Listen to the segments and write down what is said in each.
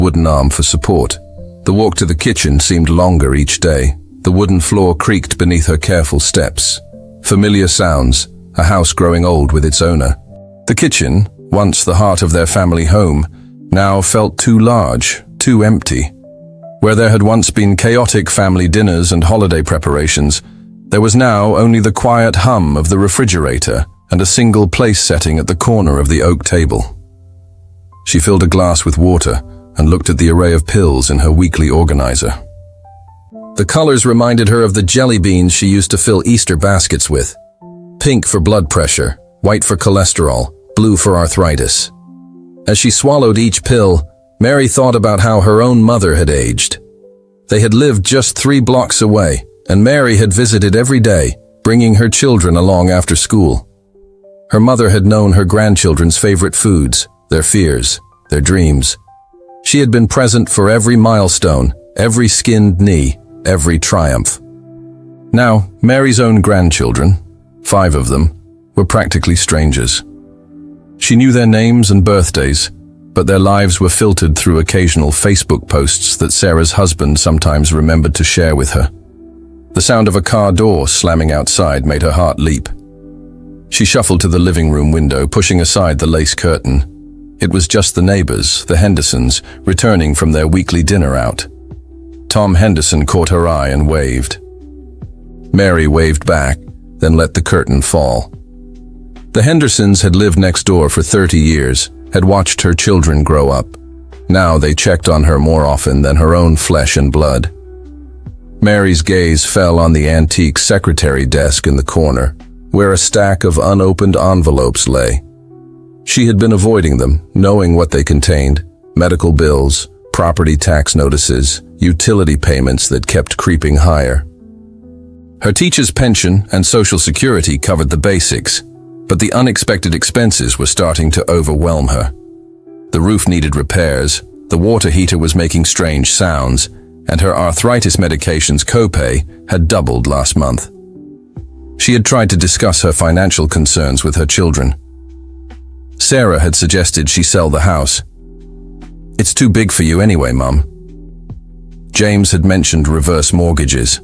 wooden arm for support. The walk to the kitchen seemed longer each day. The wooden floor creaked beneath her careful steps. Familiar sounds, a house growing old with its owner. The kitchen, once the heart of their family home, now felt too large, too empty. Where there had once been chaotic family dinners and holiday preparations, there was now only the quiet hum of the refrigerator and a single place setting at the corner of the oak table. She filled a glass with water and looked at the array of pills in her weekly organizer. The colors reminded her of the jelly beans she used to fill Easter baskets with. Pink for blood pressure, white for cholesterol, blue for arthritis. As she swallowed each pill, Mary thought about how her own mother had aged. They had lived just 3 blocks away, and Mary had visited every day, bringing her children along after school. Her mother had known her grandchildren's favorite foods, their fears, their dreams. She had been present for every milestone, every skinned knee, every triumph. Now, Mary's own grandchildren, 5 of them, were practically strangers. She knew their names and birthdays, but their lives were filtered through occasional Facebook posts that Sarah's husband sometimes remembered to share with her. The sound of a car door slamming outside made her heart leap. She shuffled to the living room window, pushing aside the lace curtain. It was just the neighbors, the Hendersons, returning from their weekly dinner out. Tom Henderson caught her eye and waved. Mary waved back, then let the curtain fall. The Hendersons had lived next door for 30 years, had watched her children grow up. Now they checked on her more often than her own flesh and blood. Mary's gaze fell on the antique secretary desk in the corner, where a stack of unopened envelopes lay. She had been avoiding them, knowing what they contained: medical bills, property tax notices, utility payments that kept creeping higher. Her teacher's pension and Social Security covered the basics, but the unexpected expenses were starting to overwhelm her. The roof needed repairs, the water heater was making strange sounds, and her arthritis medication's copay had doubled last month. She had tried to discuss her financial concerns with her children. Sarah had suggested she sell the house. "It's too big for you anyway, Mum." James had mentioned reverse mortgages.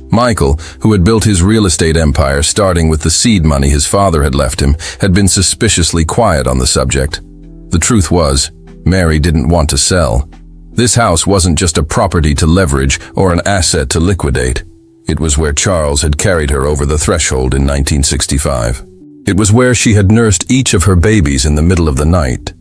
Michael, who had built his real estate empire starting with the seed money his father had left him, had been suspiciously quiet on the subject. The truth was, Mary didn't want to sell. This house wasn't just a property to leverage or an asset to liquidate. It was where Charles had carried her over the threshold in 1965. It was where she had nursed each of her babies in the middle of the night.